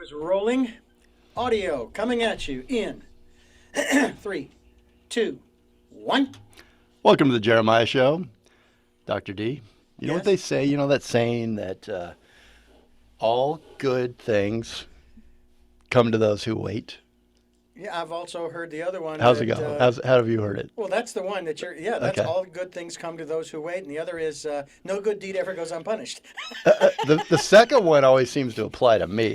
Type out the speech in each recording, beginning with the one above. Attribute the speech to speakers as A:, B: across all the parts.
A: Is rolling. Audio coming at you in three, two, one.
B: Welcome to the Jeremiah Show, Dr. D. You know what
A: Yes?
B: they say? You know that saying that all good things come to those who wait?
A: Yeah, I've also heard the other one.
B: How's it
A: that,
B: go? How have you heard it?
A: Well, that's the one that you're. Yeah, that's
B: Okay.
A: all good things come to those who wait, and the other is no good deed ever goes unpunished.
B: The second one always seems to apply to me.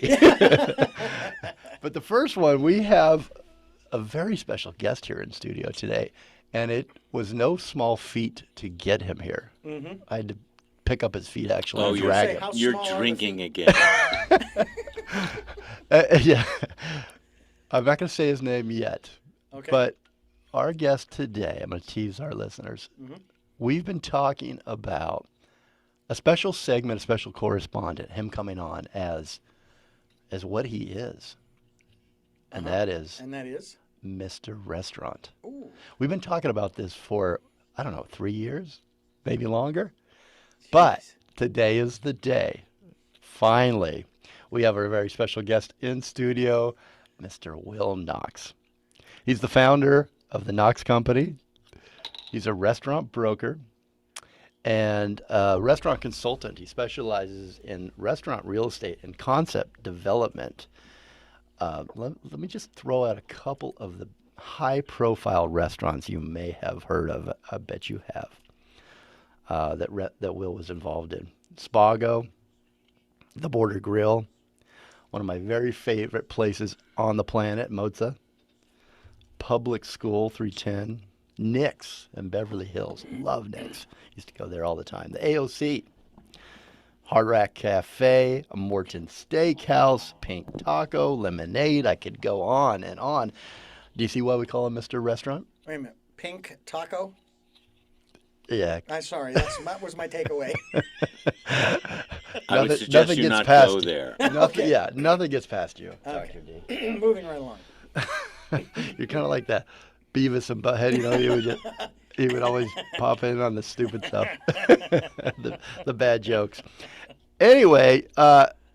B: But the first one, we have a very special guest here in studio today, and it was no small feat to get him here.
A: Mm-hmm.
B: I had to pick up his feet, actually,
C: Oh,
B: and
A: you're
B: drag
A: say,
B: him.
A: how
C: You're
A: small are the
C: drinking
A: feet?
C: again.
B: Yeah. I'm not going to say his name yet,
A: Okay.
B: but our guest today, I'm going to tease our listeners.
A: Mm-hmm.
B: We've been talking about a special segment, a special correspondent, him coming on as what he is, and that is
A: And that is.
B: Mr. Restaurant.
A: Ooh.
B: We've been talking about this for, I don't know, 3 years, maybe longer. But
A: Jeez.
B: today is the day. Finally, we have a very special guest in studio, Mr. Will Knox. He's the founder of the Knox Company. He's a restaurant broker and a restaurant consultant. He specializes in restaurant real estate and concept development. Let me just throw out a couple of the high-profile restaurants you may have heard of. I bet you have. That Will was involved in. Spago, the Border Grill, one of my very favorite places on the planet, Mozza, Public School 310, Nick's in Beverly Hills. Love Nick's. Used to go there all the time. The A.O.C., Hard Rack Cafe, a Morton Steakhouse, Pink Taco, Lemonade. I could go on and on. Do you see why we call him Mr. Restaurant?
A: Wait a minute. Pink taco.
B: Yeah.
A: I'm sorry. That was my takeaway.
C: I would
B: Nothing-
C: suggest
B: nothing
C: you
B: gets
C: not
B: past
C: go
B: you.
C: there.
B: Nothing,
A: Okay.
B: Yeah, nothing gets past you,
A: Okay.
B: Dr. D.
A: Moving right along.
B: You're kind of like that Beavis and Butthead, you know. He would always pop in on the stupid stuff, the bad jokes. Anyway,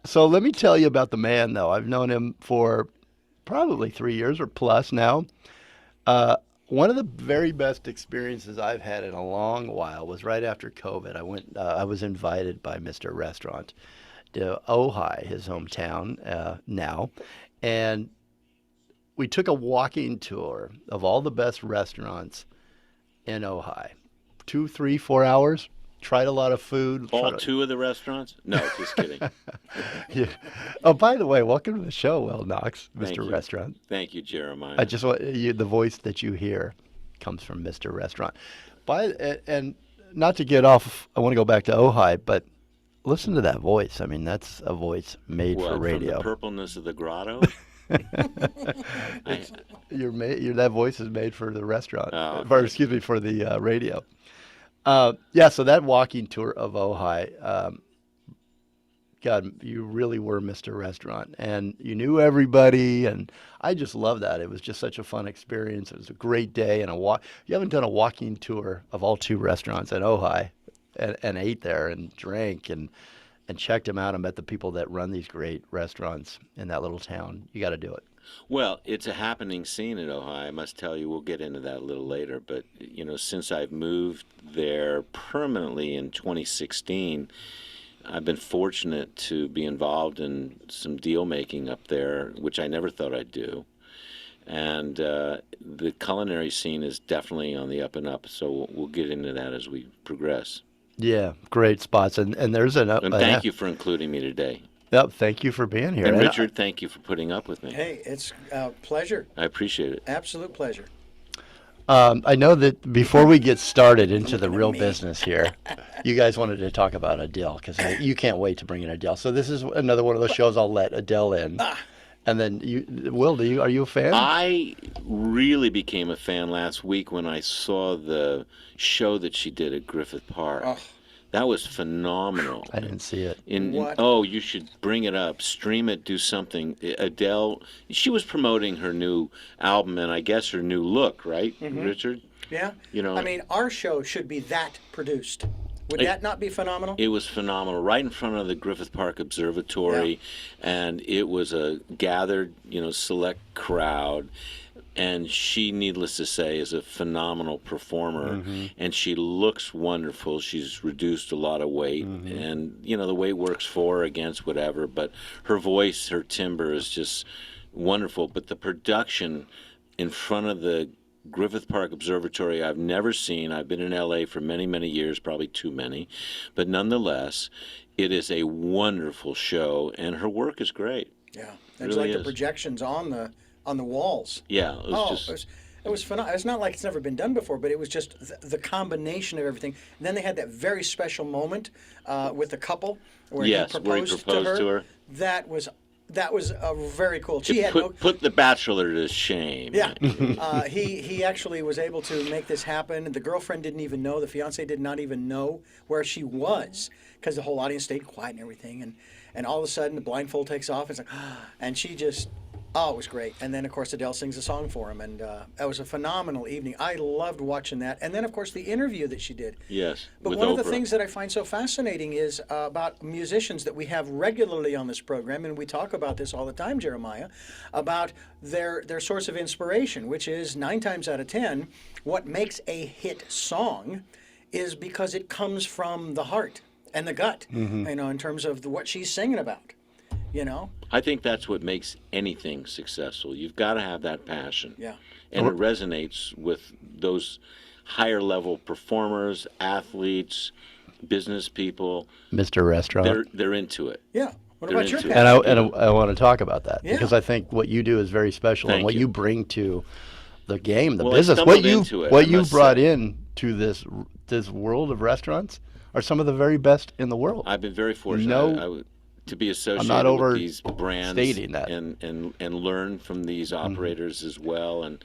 B: so let me tell you about the man, though. I've known him for probably 3 years or plus now. One of the very best experiences I've had in a long while was right after COVID. I was invited by Mr. Restaurant to Ojai, his hometown now, and we took a walking tour of all the best restaurants in Ojai. 2, 3, 4 hours. Tried a lot of food.
C: All
B: tried-
C: two of the restaurants? No, just kidding.
B: Yeah. Oh, by the way, welcome to the show, Will Knox,
C: Thank
B: Mr.
C: you.
B: Restaurant.
C: Thank you, Jeremiah.
B: I just want the voice that you hear comes from Mr. Restaurant. And not to get off, I want to go back to Ojai, but listen to that voice. I mean, that's a voice made
C: What,
B: for radio.
C: from the purpleness of the grotto?
B: That voice is made for the restaurant,
C: Oh,
B: or excuse me, for the radio. Yeah, so that walking tour of Ojai, God, you really were Mr. Restaurant, and you knew everybody, and I just love that. It was just such a fun experience. It was a great day, and you haven't done a walking tour of all two restaurants in Ojai, and ate there and drank and checked them out and met the people that run these great restaurants in that little town. You got to do it.
C: Well, it's a happening scene at Ojai. I must tell you, we'll get into that a little later. But, since I've moved there permanently in 2016, I've been fortunate to be involved in some deal making up there, which I never thought I'd do. And the culinary scene is definitely on the up and up. So we'll get into that as we progress.
B: Yeah, great spots, and there's
C: And thank you for including me today.
B: Yep, thank you for being here.
C: And Richard, thank you for putting up with me.
A: Hey, it's a pleasure.
C: I appreciate it.
A: Absolute pleasure.
B: I know that before we get started into the real business here, you guys wanted to talk about Adele because you can't wait to bring in Adele. So this is another one of those shows I'll let Adele in. And then Will, are you a fan?
C: I really became a fan last week when I saw the show that she did at Griffith Park.
A: Oh.
C: That was phenomenal.
B: I didn't see it.
A: What?
C: You should bring it up, stream it, do something. Adele, she was promoting her new album and I guess her new look, right, Richard?
A: Yeah.
C: You know,
A: I mean, our show should be that produced. Would that not be phenomenal?
C: It was phenomenal, right in front of the Griffith Park Observatory, and it was a gathered, select crowd. And she, needless to say, is a phenomenal performer, and she looks wonderful. She's reduced a lot of weight, and the weight works for or against whatever. But her voice, her timbre is just wonderful. But the production in front of the Griffith Park Observatory, I've never seen. I've been in LA for many, many years, probably too many. But nonetheless, it is a wonderful show, and her work is great.
A: Yeah.
C: It
A: It's
C: really
A: like
C: is.
A: the projections on the walls.
C: Yeah, it was just...
A: It was phenomenal. It's not like it's never been done before, but it was just the combination of everything. And then they had that very special moment with the couple where
C: Yes,
A: he
C: where he
A: proposed,
C: proposed to her.
A: That was very cool. She had no.
C: Put the Bachelor to shame.
A: Yeah, he actually was able to make this happen. The girlfriend didn't even know. The fiance did not even know where she was because the whole audience stayed quiet and everything. And all of a sudden the blindfold takes off. It's like, and she just. Oh, it was great. And then, of course, Adele sings a song for him. And that was a phenomenal evening. I loved watching that. And then, of course, the interview that she did.
C: Yes.
A: But
C: with
A: one of
C: Oprah.
A: the things that I find so fascinating is about musicians that we have regularly on this program, and we talk about this all the time, Jeremiah, about their source of inspiration, which is 9 times out of 10, what makes a hit song is because it comes from the heart and the gut, in terms of what she's singing about.
C: I think that's what makes anything successful. You've got to have that passion.
A: Yeah.
C: And it resonates with those higher level performers, athletes, business people.
B: Mr. Restaurant.
C: They're into it.
A: Yeah. What
C: They're
A: about your
C: into it.
A: passion?
B: And I want to talk about that
A: Yeah.
B: because I think what you do is very special, and
C: Thank
B: what
C: you.
B: you bring to the game, the
C: Well, I
B: business,
C: stumbled into it,
B: what
C: I
B: you
C: must
B: brought
C: say.
B: in to this world of restaurants are some of the very best in the world.
C: I've been very fortunate
B: No,
C: to be associated
B: not
C: with these brands
B: overstating that.
C: and learn from these operators as well. And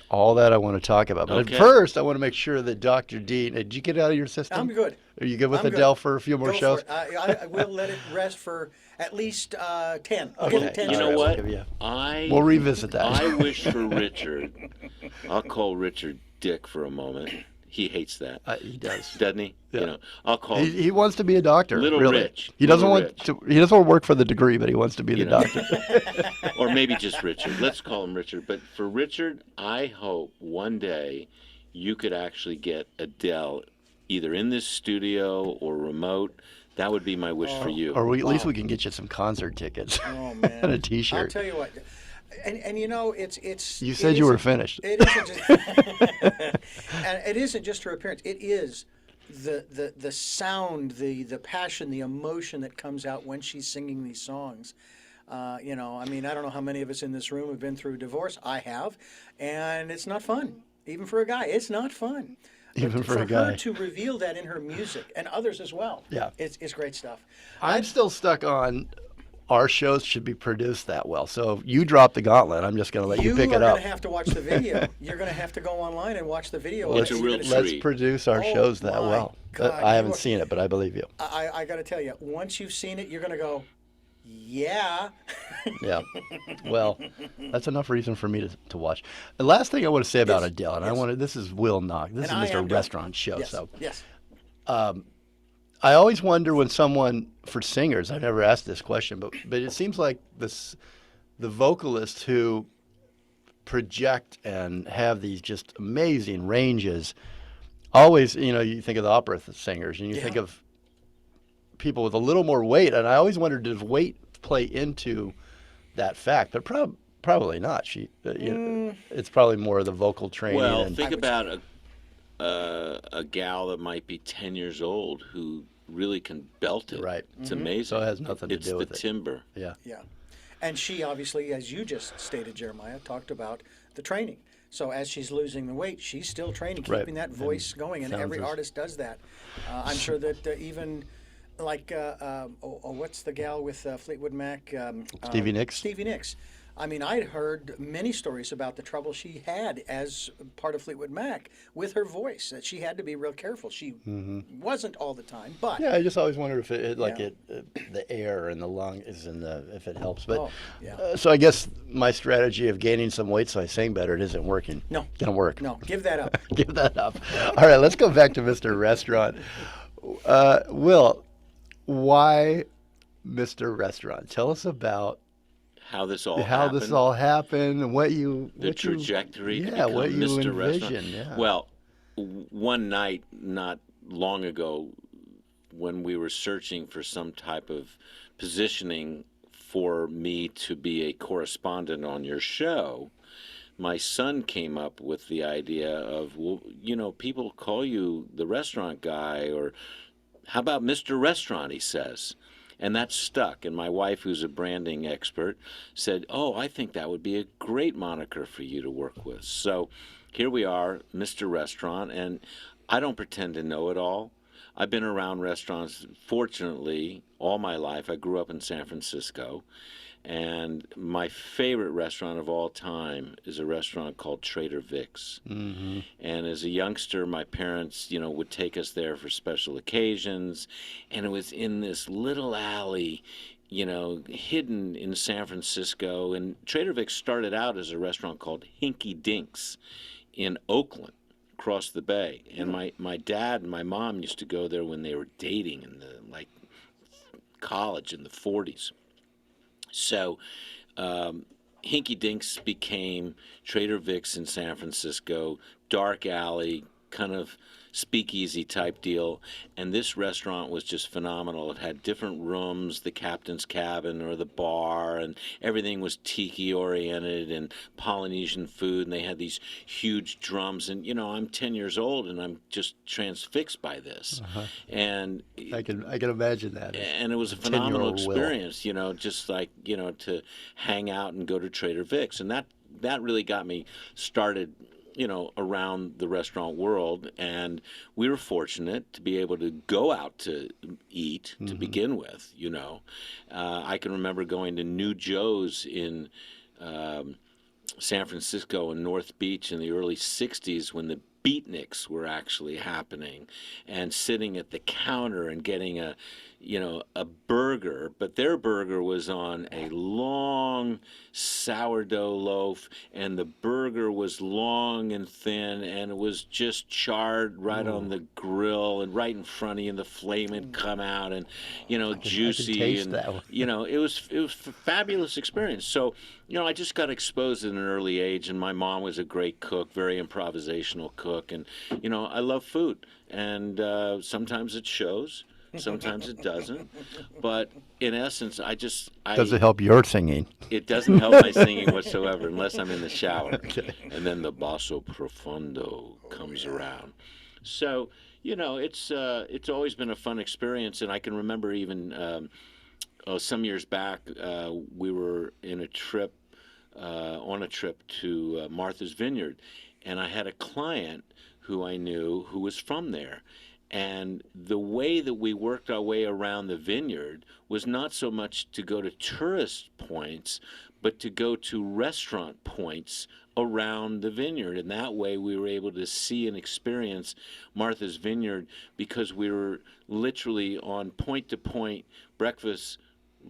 B: All that I want to talk about. But
C: Okay.
B: at first, I want to make sure that Dr. D, did you get out of your system?
A: I'm good.
B: Are you good with
A: I'm good.
B: Adele for a few more
A: Go
B: shows?
A: for it. I will let it rest for at least 10. I'll give it 10
C: you know
A: shows.
C: what?
B: We'll give you-
C: I
B: We'll revisit that.
C: I wish for Richard. I'll call Richard Dick for a moment. He hates that,
B: He does.
C: doesn't he?
B: Yeah.
C: I'll call
B: He wants to be a doctor.
C: Little
B: really.
C: Rich.
B: He doesn't
C: Little
B: want to. He doesn't want to work for the degree, but he wants to be the
C: know.
B: doctor.
C: or maybe just Richard. Let's call him Richard. But for Richard, I hope one day you could actually get Adele either in this studio or remote. That would be my wish for you.
B: Or at least we can get you some concert tickets
A: Oh, man.
B: and a
A: I'll
B: T-shirt.
A: tell you what. And it's.
B: You
A: it
B: said you were
A: isn't-
B: finished.
A: It isn't just, and it isn't just her appearance. It is the sound, the passion, the emotion that comes out when she's singing these songs. I mean, I don't know how many of us in this room have been through divorce. I have, and it's not fun. Even for a guy, it's not fun.
B: Even
A: But
B: for a guy.
A: her to reveal that in her music and others as well.
B: Yeah.
A: It's great stuff.
B: I'm still stuck on our shows should be produced that well. So if you drop the gauntlet, I'm just going to let you pick
A: are
B: it up.
A: going to have to watch the video. You're going to have to go online and watch the video.
C: It's a
A: You're
C: real
A: gonna
B: Let's
C: treat.
B: produce our
A: Oh,
B: shows that
A: my
B: well.
A: God,
B: I
A: you
B: haven't
A: are-
B: seen it, but I believe you.
A: I got to tell you, once you've seen it, you're going to go, yeah.
B: Yeah. Well, that's enough reason for me to watch. The last thing I want to say about
A: Yes,
B: Adele, and
A: yes.
B: this is Will Knox. This
A: And I
B: is
A: am
B: Mr.
A: done.
B: Restaurant Show.
A: Yes.
B: So
A: Yes.
B: I always wonder when someone, for singers, I've never asked this question, but it seems like the vocalists who project and have these just amazing ranges, always, you think of the opera singers and you think
A: Yeah.
B: of people with a little more weight, and I always wondered, does weight play into that fact? But probably not. It's probably more the vocal training.
C: Well,
B: and,
C: think about a gal that might be 10 years old who really can belt it.
B: Right.
C: It's amazing.
B: So it has nothing to
C: it's
B: do with
C: the
B: it.
C: timbre.
B: yeah.
A: Yeah. And she obviously, as you just stated, Jeremiah, talked about the training. So as she's losing the weight, she's still training,
B: Right.
A: keeping that voice going. And
B: sounds
A: every
B: as-
A: artist does that. I'm sure that even like, what's the gal with Fleetwood Mac?
B: Stevie Nicks?
A: Stevie Nicks. I mean, I'd heard many stories about the trouble she had as part of Fleetwood Mac with her voice, that she had to be real careful. She wasn't all the time, but
B: Yeah, I just always wondered if
A: Yeah.
B: the air in the lung is if it helps. But
A: Oh, yeah.
B: so I guess my strategy of gaining some weight so I sing better, it isn't working.
A: No.
B: Gonna work.
A: no, give that up.
B: Give that up. All right, let's go back to Mr. Restaurant. Will, why Mr. Restaurant? Tell us about
C: How this all
B: how this
C: happened,
B: all happened and
C: the trajectory to
B: what
C: become
B: you
C: Mr. Restaurant.
B: envision. Yeah.
C: Well, one night not long ago, when we were searching for some type of positioning for me to be a correspondent on your show, my son came up with the idea of, well, people call you the restaurant guy, or how about Mr. Restaurant, he says. And that stuck. And my wife, who's a branding expert, said, oh, I think that would be a great moniker for you to work with. So here we are, Mr. Restaurant. And I don't pretend to know it all. I've been around restaurants, fortunately, all my life. I grew up in San Francisco. And my favorite restaurant of all time is a restaurant called Trader Vic's.
B: Mm-hmm.
C: And as a youngster, my parents, would take us there for special occasions. And it was in this little alley, hidden in San Francisco. And Trader Vic's started out as a restaurant called Hinky Dinks in Oakland, across the bay. And my dad and my mom used to go there when they were dating in the college in the 40s. So Hinky Dinks became Trader Vic's in San Francisco, dark alley, kind of speakeasy type deal. And this restaurant was just phenomenal. It had different rooms, the captain's cabin or the bar, and everything was tiki oriented and Polynesian food. And they had these huge drums. And, I'm 10 years old and I'm just transfixed by this.
B: Uh-huh.
C: And
B: I can imagine that.
C: And it was a
B: 10-year-old
C: phenomenal
B: Will.
C: experience, just like, to hang out and go to Trader Vic's. And that really got me started, around the restaurant world. And we were fortunate to be able to go out to eat to begin with, I can remember going to New Joe's in San Francisco and North Beach in the early 60s when the beatniks were actually happening, and sitting at the counter and getting a burger, but their burger was on a long sourdough loaf, and the burger was long and thin, and it was just charred right on the grill and right in front of you, and the flame had come out, and juicy,
B: I can taste
C: and
B: that one.
C: it was a fabulous experience. So I just got exposed at an early age, and my mom was a great cook, very improvisational cook, and I love food, and sometimes it shows. Sometimes it doesn't, but in essence,
B: Does it help your singing?
C: It doesn't help my singing whatsoever unless I'm in the shower,
B: Okay.
C: and then the basso profondo comes around. So it's always been a fun experience, and I can remember even some years back we were on a trip to Martha's Vineyard, and I had a client who I knew who was from there. And the way that we worked our way around the vineyard was not so much to go to tourist points, but to go to restaurant points around the vineyard. And that way we were able to see and experience Martha's Vineyard, because we were literally on point-to-point breakfast,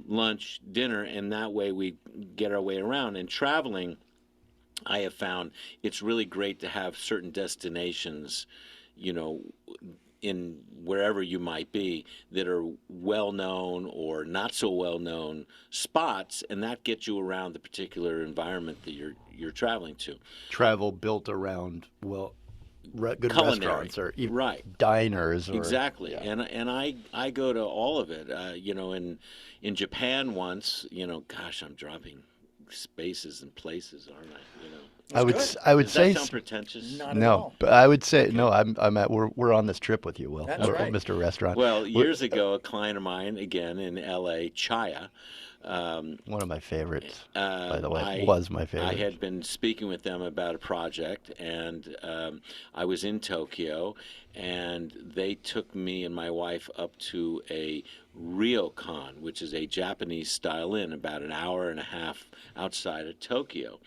C: lunch, dinner, and that way we get our way around. And traveling, I have found it's really great to have certain destinations, in wherever you might be, that are well-known or not so well-known spots, and that gets you around the particular environment that you're traveling to.
B: Travel built around good
C: Culinary,
B: restaurants or even
C: right.
B: diners.
C: Exactly,
B: Yeah.
C: and I go to all of it. In Japan once, gosh, I'm dropping spaces and places, aren't I?
B: I would
A: good.
B: I would
C: Does
B: say
C: that sound pretentious?
A: Not at
B: no,
A: all.
B: but I would say no. We're on this trip with you, Will.
A: That's right.
B: Mr. Restaurant.
C: Well, years ago, a client of mine, again in L.A., Chaya.
B: One of my favorites, by the way, was my favorite.
C: I had been speaking with them about a project, and I was in Tokyo, and they took me and my wife up to a ryokan, which is a Japanese-style inn, about an hour and a half outside of Tokyo.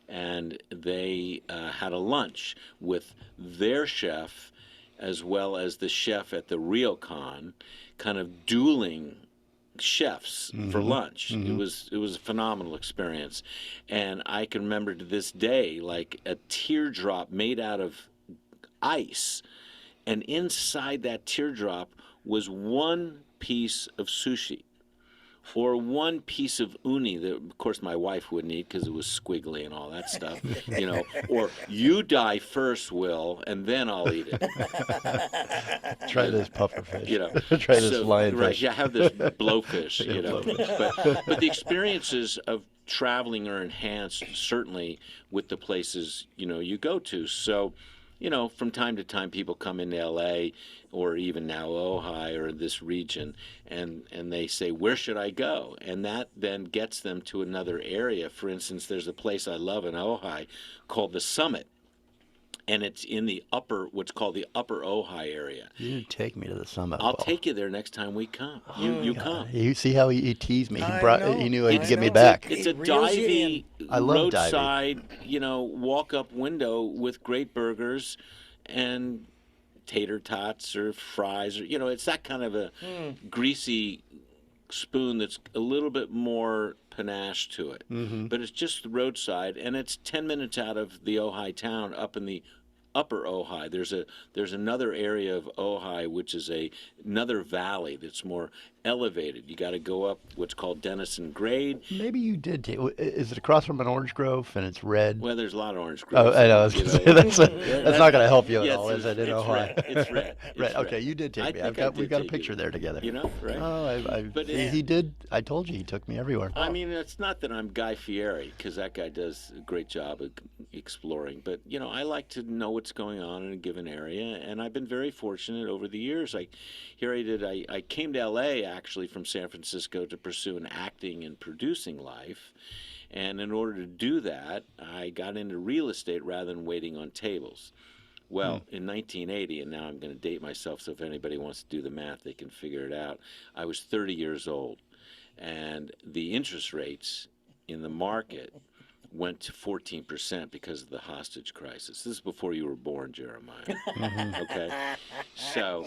C: And they had a lunch with their chef as well as the chef at the ryokan, kind of dueling chefs for lunch. It was a phenomenal experience, and I can remember to this day like a teardrop made out of ice, and inside that teardrop was one piece of sushi or one piece of uni that, of course, my wife wouldn't eat because it was squiggly and all that stuff, or you die first, Will, and then I'll eat it.
B: Try this puffer fish.
C: You know,
B: Try this
C: so,
B: lionfish.
C: right? Yeah, have this blowfish.
B: Yeah, blowfish.
C: But the experiences of traveling are enhanced certainly with the places you go to. So, from time to time, people come into L.A. or even now Ojai or this region, and they say, "Where should I go?" And that then gets them to another area. For instance, there's a place I love in Ojai called the Summit. And it's in what's called the Upper Ojai area.
B: You didn't take me to the Summit.
C: I'll take you there next time we come. You come.
B: You see how he teased me? He knew he'd
A: I
B: get me
A: know.
B: back.
C: It's a
A: reels you
C: divey,
B: I love
C: roadside, walk-up window with great burgers and tater tots or fries. Or it's that kind of a greasy spoon that's a little bit more panache to it.
B: Mm-hmm.
C: But it's just the roadside, and it's 10 minutes out of the Ojai town up in the Upper Ojai. There's another area of Ojai which is another valley that's more elevated. You got to go up what's called Denison Grade.
B: Maybe you did take. Is it across from an orange grove and it's red?
C: Well, there's a lot of orange groves.
B: Oh, I know. I was gonna say, that's not going to help you at
C: Yes,
B: all, is it? In
C: it's
B: Ojai.
C: red. It's red. It's
B: Right.
C: red.
B: Okay, you did take
C: I
B: me.
C: think I
B: We've
C: did
B: got a
C: take
B: picture
C: you.
B: there together.
C: Right?
B: Oh,
C: But
B: he did. I told you he took me everywhere.
C: I mean, it's not that I'm Guy Fieri, because that guy does a great job of exploring. But, I like to know what's going on in a given area. And I've been very fortunate over the years. I came to L.A. actually from San Francisco to pursue an acting and producing life. And in order to do that, I got into real estate rather than waiting on tables. Well, in 1980, and now I'm going to date myself, so if anybody wants to do the math, they can figure it out. I was 30 years old, and the interest rates in the market went to 14% because of the hostage crisis. This is before you were born, Jeremiah. Okay? So,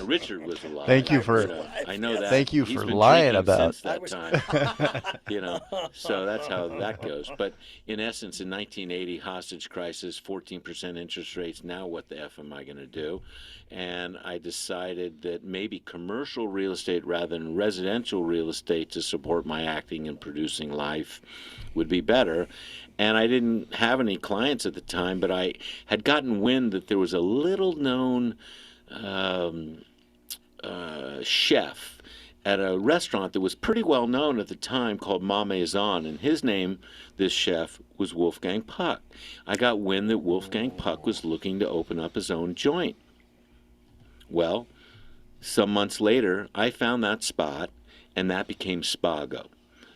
C: Richard was alive.
B: Thank you for.
C: I know that.
B: Thank you
C: He's
B: for
C: been
B: lying
C: drinking
B: about.
C: since that time. So that's how that goes. But in essence, in 1980, hostage crisis, 14% interest rates. Now what the F am I going to do? And I decided that maybe commercial real estate rather than residential real estate to support my acting and producing life would be better. And I didn't have any clients at the time, but I had gotten wind that there was a little known chef at a restaurant that was pretty well known at the time called Ma Maison, and his name, this chef, was Wolfgang Puck. I got wind that Wolfgang Puck was looking to open up his own joint. Well, some months later, I found that spot, and that became Spago.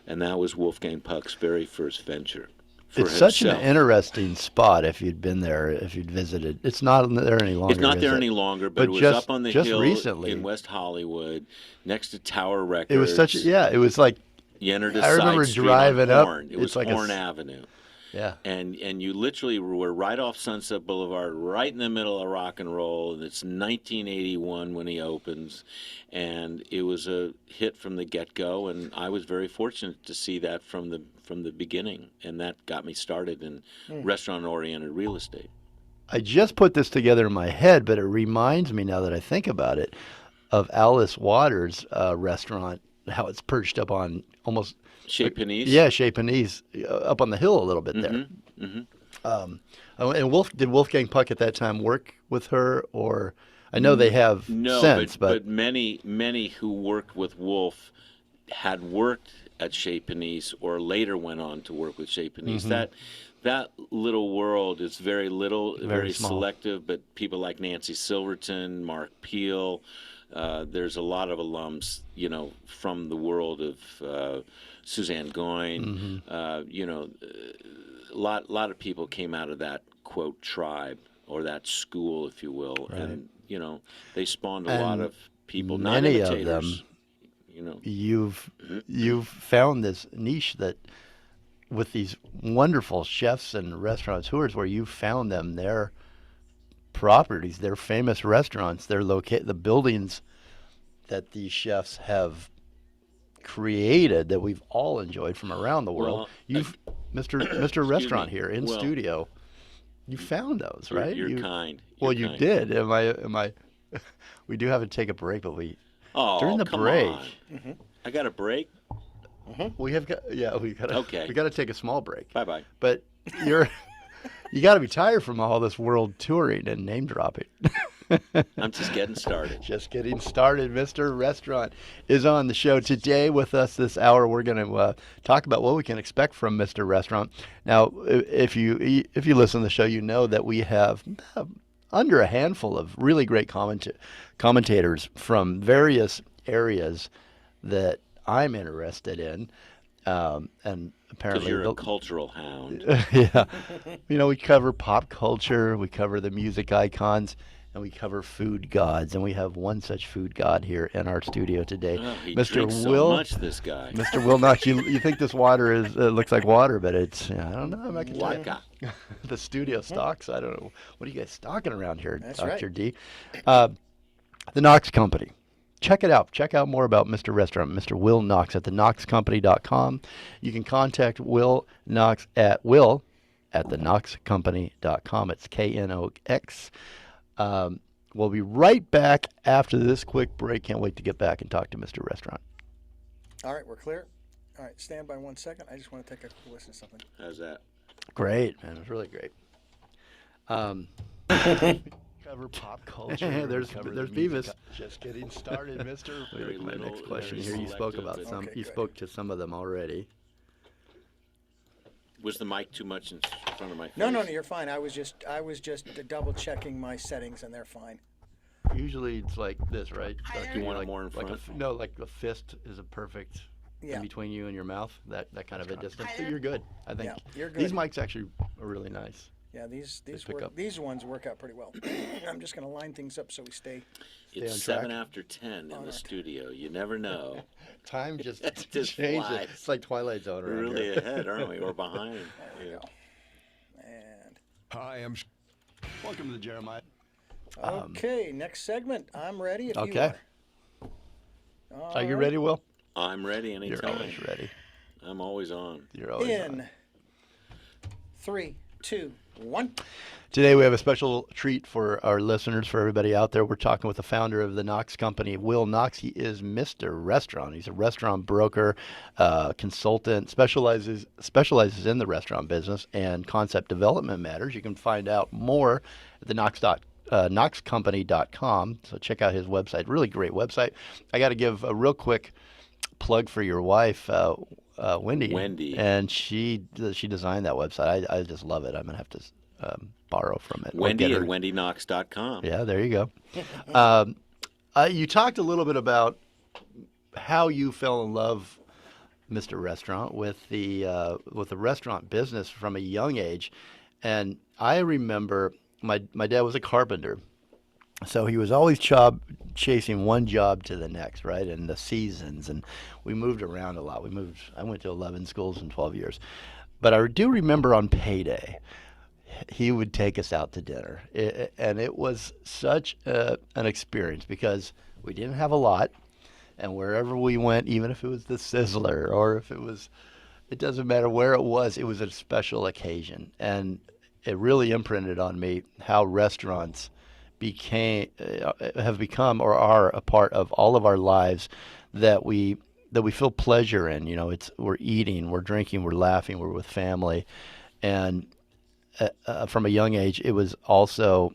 C: And that was Wolfgang Puck's very first venture.
B: It's such an interesting spot if you'd been there, if you'd visited. It's not there any longer.
C: It's not there any longer, but it was up on the hill
B: recently,
C: in West Hollywood, next to Tower Records.
B: It was such it was like,
C: you entered a
B: I remember
C: side street
B: driving
C: on
B: up.
C: Horn. It was like Horn Avenue.
B: Yeah.
C: And you literally were right off Sunset Boulevard, right in the middle of rock and roll. It's 1981 when he opens, and it was a hit from the get-go. And I was very fortunate to see that from the beginning, and that got me started in restaurant-oriented real estate.
B: I just put this together in my head, but it reminds me now that I think about it of Alice Waters' restaurant, how it's perched up on almost
C: Chez Panisse?
B: Yeah, Chez Panisse, up on the hill a little bit there.
C: Mm-hmm.
B: And did Wolfgang Puck at that time work with her, or I know they have since,
C: but many who worked with Wolf had worked at Chez Panisse or later went on to work with Chez Panisse.
B: Mm-hmm.
C: That little world is very little, very
B: small.
C: selective, but people like Nancy Silverton, Mark Peel, there's a lot of alums, from the world of Suzanne Goyne. A lot of people came out of that, quote, tribe or that school, if you will.
B: Right.
C: And, they spawned a lot of people, not
B: many of
C: imitators.
B: them, you've found this niche that with these wonderful chefs and restaurateurs where you found them, their properties, their famous restaurants, the buildings that these chefs have created that we've all enjoyed from around the world. Mr. Restaurant here in studio, you found those, right?
C: You're kind.
B: You did. Am I We do have to take a break, but
C: Oh,
B: during the
C: come
B: break,
C: on. I got a break?
B: we have got
C: Okay.
B: we gotta take a small break.
C: Bye-bye.
B: But you got to be tired from all this world touring and name dropping.
C: I'm just getting started.
B: Just getting started. Mr. Restaurant is on the show today with us this hour. We're going to talk about what we can expect from Mr. Restaurant. Now, if you listen to the show, you know that we have under a handful of really great commentators from various areas that I'm interested in, and
C: Because
B: apparently
C: you're a cultural hound.
B: yeah, we cover pop culture, we cover the music icons, and we cover food gods. And we have one such food god here in our studio today,
C: Oh, he
B: Mr.
C: drinks so
B: Will.
C: much, this guy.
B: Mr. Will Knox. You think this water looks like water, but it's I don't know. I'm not gonna tell you.
C: Vodka.
B: The studio stocks. I don't know. What are you guys stocking around here,
A: That's
B: Dr.
A: right.
B: D? The Knox Company. Check it out. Check out more about Mr. Restaurant, Mr. Will Knox at theknoxcompany.com. You can contact Will Knox at will@theknoxcompany.com. It's Knox. We'll be right back after this quick break. Can't wait to get back and talk to Mr. Restaurant.
A: All right, we're clear. All right, stand by 1 second. I just want to take a quick listen to something.
C: How's that?
B: Great, man. It was really great. Cover pop culture. there's Beavis. Just getting started, Mister.
C: Very
B: My
C: little,
B: next question
C: very
B: here. You spoke
C: selective,
B: about
C: but-
B: some.
A: Okay,
B: You
A: good.
B: spoke to some of them already.
C: Was the mic too much in front of my face?
A: No, you're fine. I was just double checking my settings, and they're fine.
B: Usually it's like this, right? Like,
C: You want it
B: like,
C: more in
B: like
C: front?
B: no, like the fist is a perfect
A: Yeah.
B: in between you and your mouth. That kind of a distance. So you're good. I think
A: Yeah, you're
B: these
A: good.
B: mics actually are really nice.
A: Yeah, these
B: pick
A: work,
B: up.
A: these ones work out pretty well. I'm just going to line things up so we stay.
B: on
C: It's
B: track.
C: 7 after 10 in the studio. You never know.
B: Time just
C: Just
B: changes.
C: flies.
B: It's like Twilight Zone
C: We're
B: around
C: really
B: here.
C: ahead, aren't we? Or behind.
A: There we
C: Yeah.
A: go. And
D: Hi, welcome to the Jeremiah.
A: okay, next segment. I'm ready if
B: Okay.
A: you are.
B: Are you ready, Will?
C: I'm ready
B: You're
C: anytime.
B: always ready.
C: I'm always on.
B: You're always on.
A: In 3, 2, 1.
B: Today we have a special treat for our listeners, for everybody out there. We're talking with the founder of the Knox Company, Will Knox. He is Mr. Restaurant. He's a restaurant broker, consultant, specializes in the restaurant business and concept development matters. You can find out more at the knoxcompany.com. So check out his website. Really great website. I got to give a real quick plug for your wife, Wendy.
C: Wendy.
B: And she designed that website. I just love it. I'm gonna have to borrow from it. or
C: Wendy
B: get
C: at
B: her-
C: wendyknox.com.
B: Yeah, there you go. You talked a little bit about how you fell in love, Mr. Restaurant, with the restaurant business from a young age, and I remember my dad was a carpenter, so he was always chasing one job to the next, right? And the seasons, and we moved around a lot. I went to 11 schools in 12 years, but I do remember on payday, he would take us out to dinner, and it was such an experience because we didn't have a lot, and wherever we went, even if it was the Sizzler or if it doesn't matter where it was a special occasion, and it really imprinted on me how restaurants have become or are a part of all of our lives, that we feel pleasure in. We're eating, we're drinking, we're laughing, we're with family, and from a young age, it was also,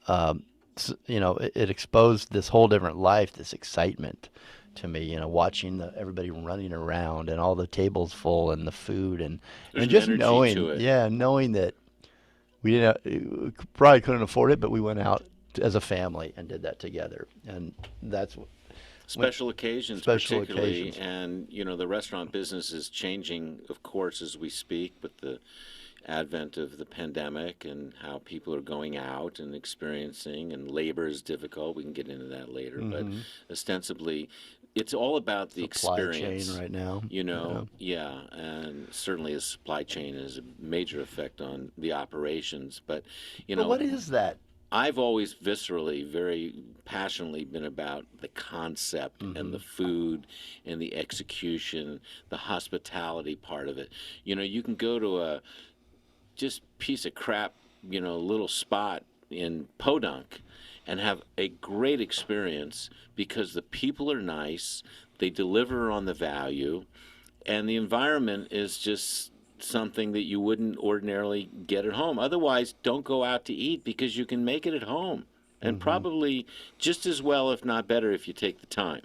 B: it exposed this whole different life, this excitement to me, watching everybody running around and all the tables full and the food and
C: There's an
B: just
C: energy
B: knowing,
C: to it.
B: knowing that we probably couldn't afford it, but we went out as a family and did that together. And that's
C: Special occasions,
B: Special
C: particularly.
B: occasions.
C: And, the restaurant business is changing, of course, as we speak, with the advent of the pandemic and how people are going out and experiencing, and labor is difficult. We can get into that later, but ostensibly it's all about the
B: supply
C: experience
B: chain right now.
C: Yeah, and certainly the supply chain has a major effect on the operations, but
B: But what is that?
C: I've always viscerally, very passionately been about the concept and the food and the execution, the hospitality part of it. You can go to a just piece of crap, little spot in Podunk and have a great experience because the people are nice, they deliver on the value, and the environment is just something that you wouldn't ordinarily get at home. Otherwise, don't go out to eat because you can make it at home, and probably just as well, if not better, if you take the time.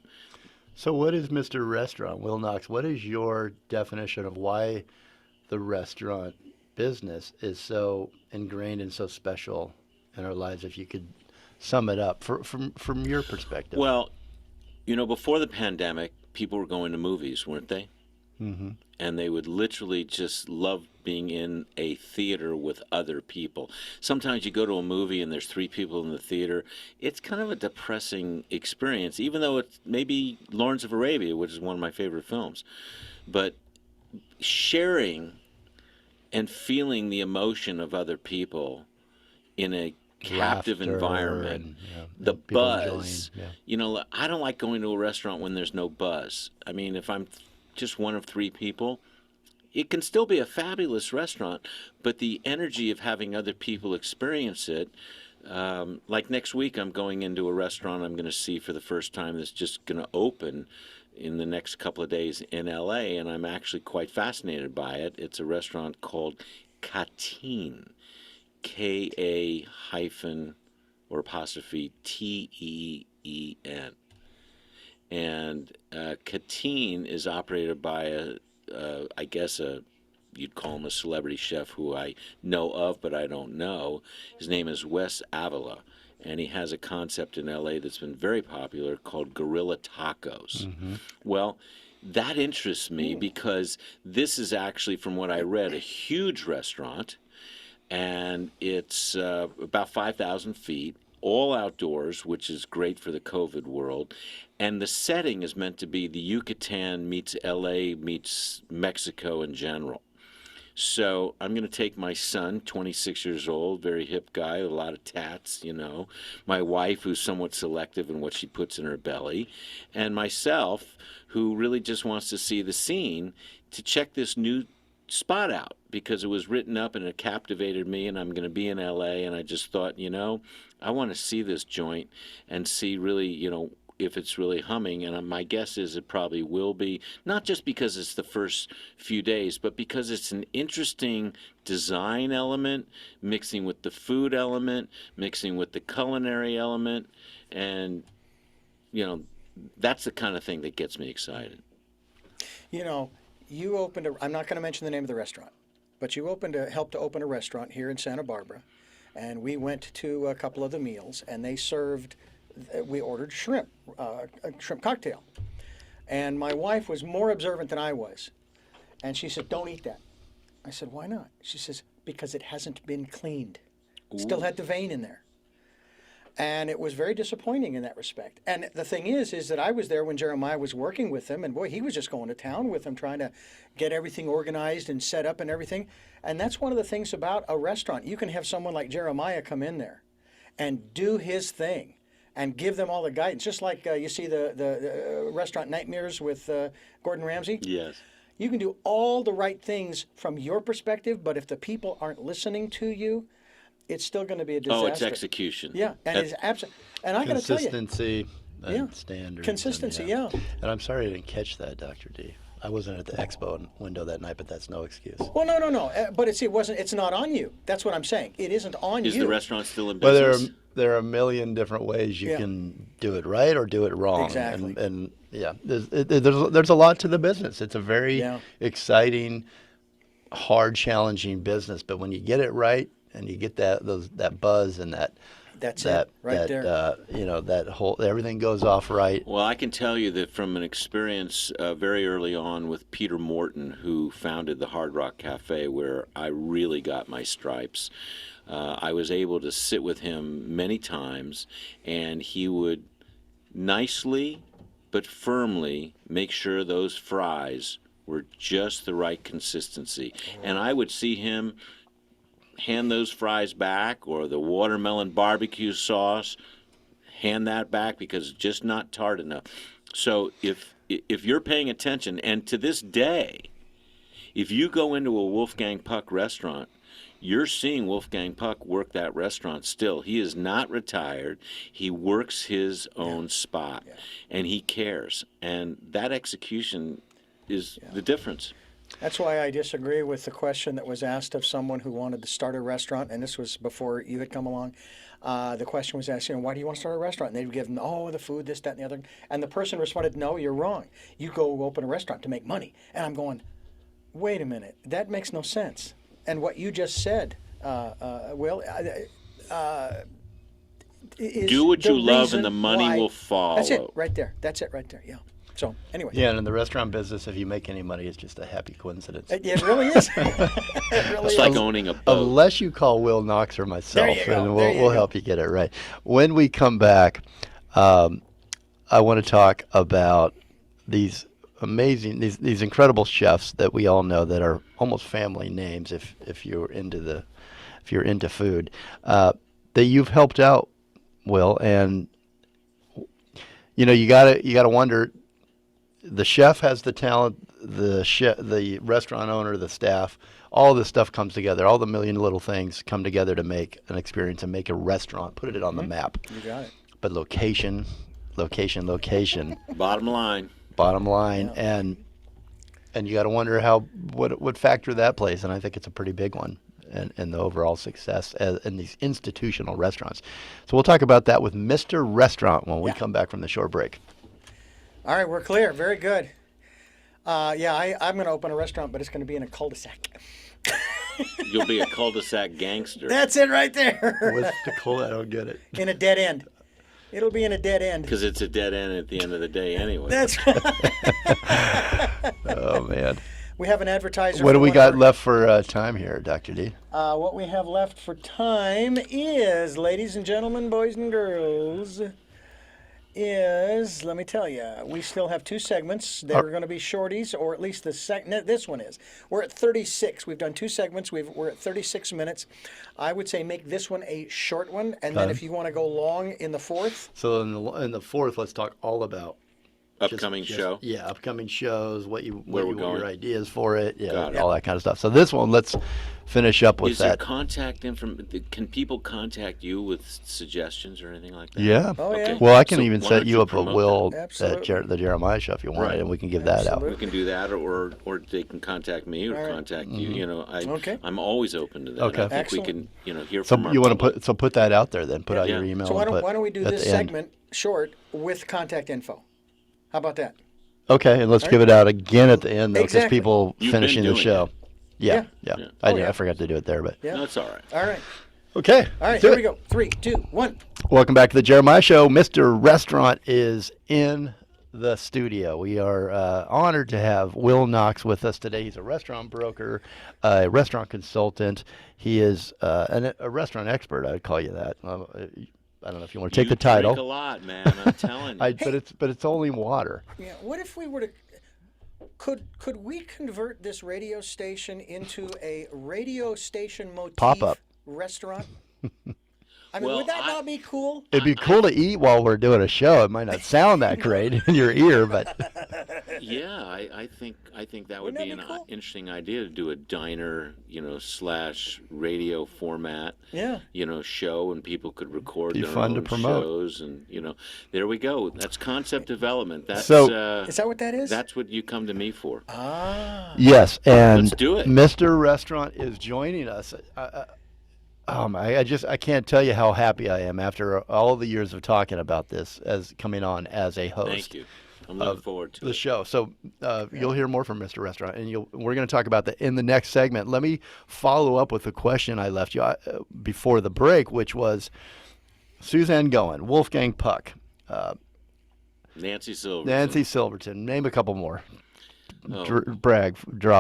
B: So what is Mr. Restaurant, Will Knox? What is your definition of why the restaurant business is so ingrained and so special in our lives? If you could sum it up from your perspective.
C: Well, before the pandemic, people were going to movies, weren't they?
B: Mm-hmm.
C: And they would literally just love being in a theater with other people. Sometimes you go to a movie and there's 3 people in the theater. It's kind of a depressing experience, even though it's maybe Lawrence of Arabia, which is one of my favorite films. But sharing and feeling the emotion of other people in a captive
B: Laughter
C: environment,
B: and,
C: the
B: people
C: buzz.
B: enjoying,
C: I don't like going to a restaurant when there's no buzz. I mean, if I'm just one of 3 people, it can still be a fabulous restaurant, but the energy of having other people experience it, like next week I'm going into a restaurant I'm going to see for the first time that's just going to open in the next couple of days in LA, and I'm actually quite fascinated by it. It's a restaurant called Katine, K-A hyphen or apostrophe T-E-E-N. And Katine is operated by I guess you'd call him a celebrity chef who I know of, but I don't know. His name is Wes Avila, and he has a concept in LA that's been very popular called Gorilla Tacos. Well, that interests me because this is actually, from what I read, a huge restaurant, and it's about 5,000 feet, all outdoors, which is great for the COVID world. And the setting is meant to be the Yucatan meets LA meets Mexico in general. So I'm going to take my son, 26 years old, very hip guy, with a lot of tats, my wife, who's somewhat selective in what she puts in her belly, and myself, who really just wants to see the scene, to check this new spot out because it was written up and it captivated me, and I'm going to be in LA, and I just thought, I want to see this joint and see really, if it's really humming, and my guess is it probably will be, not just because it's the first few days, but because it's an interesting design element, mixing with the food element, mixing with the culinary element, and, that's the kind of thing that gets me excited.
A: You opened I'm not going to mention the name of the restaurant, but you helped to open a restaurant here in Santa Barbara, and we went to a couple of the meals, and we ordered shrimp, a shrimp cocktail. And my wife was more observant than I was. And she said, "Don't eat that." I said, "Why not?" She says, "Because it hasn't been cleaned. Still had the vein in there." And it was very disappointing in that respect. And the thing is that I was there when Jeremiah was working with them, and boy, he was just going to town with them, trying to get everything organized and set up and everything. And that's one of the things about a restaurant. You can have someone like Jeremiah come in there and do his thing and give them all the guidance, just like you see the restaurant Nightmares with Gordon Ramsay.
C: Yes.
A: You can do all the right things from your perspective, but if the people aren't listening to you, it's still going to be a disaster.
C: Oh, it's execution.
A: Yeah, and it's absolutely. And I got to tell you,
B: Consistency and standards.
A: Consistency,
B: and,
A: yeah.
B: And I'm sorry I didn't catch that, Dr. D. I wasn't at the expo window that night, but that's no excuse.
A: Well, no. But it wasn't. It's not on you. That's what I'm saying. It isn't on you.
C: Is the restaurant still in
B: Well,
C: business?
B: there are a million different ways you can do it right or do it wrong.
A: Exactly.
B: And yeah, there's a lot to the business. It's a very exciting, hard, challenging business. But when you get it right and you get that buzz and that everything goes off right.
C: Well, I can tell you that from an experience very early on with Peter Morton, who founded the Hard Rock Cafe, where I really got my stripes. I was able to sit with him many times, and he would nicely but firmly make sure those fries were just the right consistency. And I would see him hand those fries back, or the watermelon barbecue sauce, hand that back because it's just not tart enough. So if you're paying attention, and to this day, If you go into a Wolfgang Puck restaurant, you're seeing Wolfgang Puck work that restaurant still. He is not retired. He works his own spot, and he cares. And that execution is the difference.
A: That's why I disagree with the question that was asked of someone who wanted to start a restaurant, and this was before you had come along. The question was asked, why do you want to start a restaurant? And they'd give them, the food, this, that, and the other. And the person responded, no, you're wrong. You go open a restaurant to make money. And I'm going, wait a minute, that makes no sense. And what you just said, Will, is
C: do what
A: the
C: you love
A: reason
C: and the money
A: why-
C: will follow.
A: That's it right there. That's it right there. Yeah. So anyway.
B: Yeah, and in the restaurant business, if you make any money, it's just a happy coincidence.
A: It really is. It really
C: It's
A: is.
C: like owning a boat.
B: Unless you call Will Knox or myself,
A: There you go,
B: and
A: there you
B: we'll
A: go.
B: help you get it right. When we come back, I want to talk about these amazing, these incredible chefs that we all know that are almost family names if you're into food, that you've helped out, Will, and you gotta wonder. The chef has the talent, the restaurant owner, the staff, all this stuff comes together. All the million little things come together to make an experience and make a restaurant, put it on the map.
A: You got it.
B: But location,
C: Bottom line.
B: bottom line, and you got to wonder what factor that plays, and I think it's a pretty big one in the overall success in these institutional restaurants. So we'll talk about that with Mr. Restaurant when we come back from the short break.
A: All right, we're clear. Very good. I'm going to open a restaurant, but it's going to be in a cul-de-sac.
C: You'll be a cul-de-sac gangster.
A: That's it right there.
B: What's the cool? I don't get it.
A: In a dead end. It'll be in a dead end.
C: Because it's a dead end at the end of the day anyway.
A: That's
B: Oh man.
A: We have an advertiser.
B: What do
A: for
B: we
A: one
B: got
A: of our-
B: left for time here, Dr. D?
A: What we have left for time is, ladies and gentlemen, boys and girls, let me tell you, we still have two segments. They're going to be shorties, or at least this one is. We're at 36. We've done two segments. We're at 36 minutes. I would say make this one a short one, and then if you want to go long in the fourth.
B: So in the fourth, let's talk all about
C: Upcoming show.
B: Yeah, upcoming shows, what
C: we're
B: your
C: going.
B: ideas for it,
C: Got it.
B: all that kind of stuff. So this one, let's finish up with
C: Is there
B: that.
C: contact information? Can people contact you with suggestions or anything like that?
B: Yeah.
A: Oh, yeah.
C: Okay.
B: Well, I can
C: So
B: even
C: why
B: set
C: don't
B: you up with
C: promote
B: Will
A: that?
B: at
A: Absolutely.
B: the Jeremiah Show if you want,
C: Right.
B: and we can give that out.
C: We can do that, or they can contact me or
A: All right.
C: contact
B: Mm-hmm.
C: you. You know,
A: Okay.
C: I'm always open to that.
B: Okay.
C: I think
A: Excellent.
C: we can, hear
B: So
C: from our
B: you want to
C: public.
B: put that out there then? Put out
C: Yeah.
B: your email.
A: So why
B: and
A: don't,
B: put
A: why don't we do
B: at
A: this
B: the end.
A: segment short with contact info? How about that?
B: Okay, and let's give it out again at the end though, because
A: Exactly.
B: people
C: You've been
B: finishing the
C: doing
B: show.
C: it.
B: Yeah.
A: Yeah.
C: Yeah.
B: I forgot to do it there, but
A: Yeah.
C: No, it's all right.
A: All right.
B: okay.
A: All right,
B: let's do
A: here
B: it.
A: we go. 3, 2, 1.
B: Welcome back to the Jeremiah Show. Mr. Restaurant is in the studio. We are honored to have Will Knox with us today. He's a restaurant broker, a restaurant consultant. He is a restaurant expert. I'd call you that. I don't know if you want to take the title.
C: Drink a lot, man. I'm telling you.
B: But it's only water.
A: Yeah. What if we were to? Could we convert this radio station into a radio station motif
B: Pop-up.
A: restaurant? I mean,
C: Well,
A: would that not be cool?
B: It'd be cool to eat while we're doing a show. It might not sound that great in your ear, but
C: Yeah, I think that would
A: Wouldn't
C: be
A: that
C: an
A: be cool?
C: interesting idea to do a diner, / radio format,
A: Yeah.
C: show, and people could record
B: Be
C: their
B: fun to
C: own
B: promote.
C: shows, and there we go. That's concept development. That's
B: So-
A: Is that what that is?
C: that's what you come to me for.
A: Ah.
B: yes, and
C: Let's do it.
B: Mr. Restaurant is joining us. I can't tell you how happy I am after all the years of talking about this as coming on as a host.
C: Thank you. I'm looking forward to
B: The
C: it.
B: show. So you'll hear more from Mr. Restaurant, and we're going to talk about that in the next segment. Let me follow up with the question I left you before the break, which was Suzanne Goen, Wolfgang Puck,
C: Nancy Silver.
B: Nancy Silverton. Name a couple more.
C: Oh,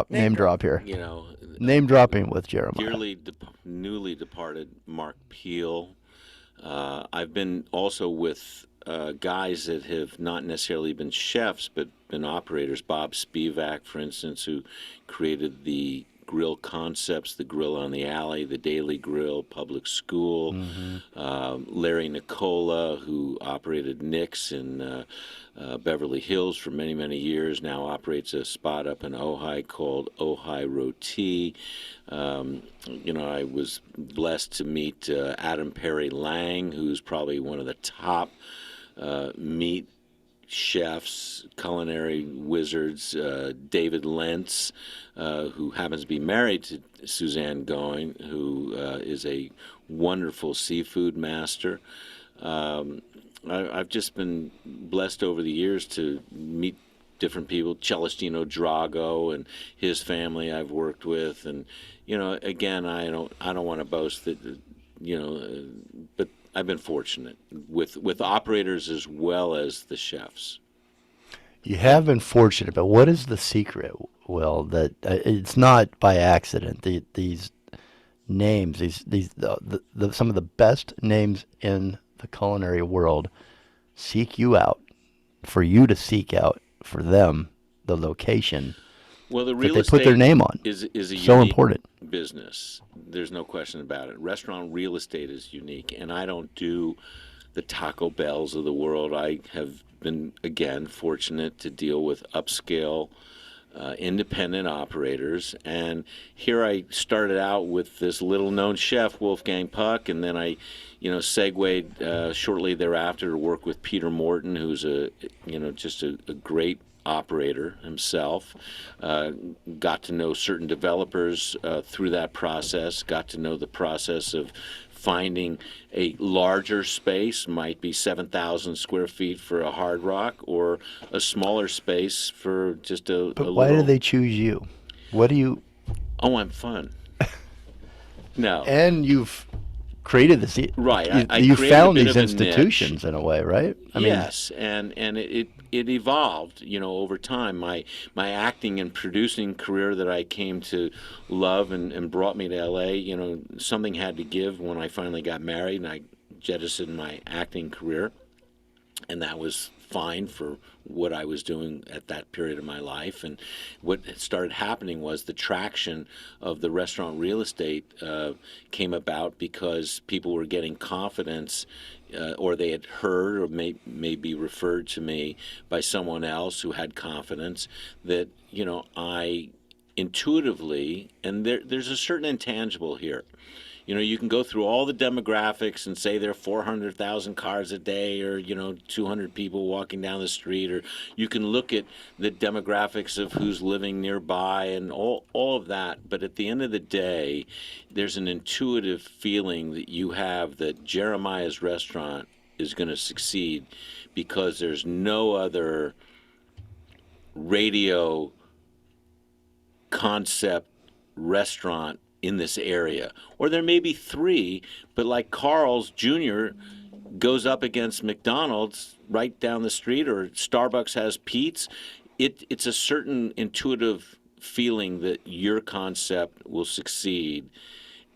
B: Name drop here.
C: you know,
B: Name dropping with Jeremiah.
C: dearly newly departed Mark Peel. I've been also with guys that have not necessarily been chefs, but been operators. Bob Spivak, for instance, who created the grill concepts, the Grill on the Alley, the Daily Grill, Public School. Larry Nicola, who operated Nick's in Beverly Hills for many, many years, now operates a spot up in Ojai called Ojai Roti. I was blessed to meet Adam Perry Lang, who's probably one of the top meat chefs, culinary wizards. David Lentz, who happens to be married to Suzanne Going, who is a wonderful seafood master. I've just been blessed over the years to meet different people. Celestino Drago and his family I've worked with, and again, I don't want to boast that, but I've been fortunate with operators as well as the chefs.
B: You have been fortunate, but what is the secret, Will, that it's not by accident? These names, some of the best names in the culinary world seek you out, for you to seek out for them the location
C: Well, the
B: that
C: real
B: they
C: estate
B: put their name on.
C: is a
B: So
C: unique
B: important.
C: business. There's no question about it. Restaurant real estate is unique, and I don't do the Taco Bells of the world. I have been, again, fortunate to deal with upscale independent operators, and here I started out with this little-known chef, Wolfgang Puck, and then I, segued shortly thereafter to work with Peter Morton, who's just a great operator himself. Got to know certain developers through that process. Got to know the process of finding a larger space, might be 7,000 square feet for a Hard Rock, or a smaller space for just a
B: But
C: a
B: why
C: little.
B: do they choose you? What do you?
C: Oh, I'm fun. No.
B: And you've created this.
C: Right, I
B: You
C: created a
B: found
C: bit
B: these
C: of a
B: institutions in a way, right?
C: Yes, and it evolved, over time. My acting and producing career that I came to love and brought me to L.A., something had to give when I finally got married, and I jettisoned my acting career, and that was fine for what I was doing at that period of my life. And what started happening was the traction of the restaurant real estate came about because people were getting confidence, or they had heard or may be referred to me by someone else who had confidence that, I intuitively, and there's a certain intangible here. You can go through all the demographics and say there are 400,000 cars a day, or 200 people walking down the street, or you can look at the demographics of who's living nearby and all of that. But at the end of the day, there's an intuitive feeling that you have that Jeremiah's restaurant is going to succeed because there's no other radio concept restaurant in this area. Or there may be three, but like Carl's Jr. goes up against McDonald's right down the street, or Starbucks has Pete's. It's a certain intuitive feeling that your concept will succeed,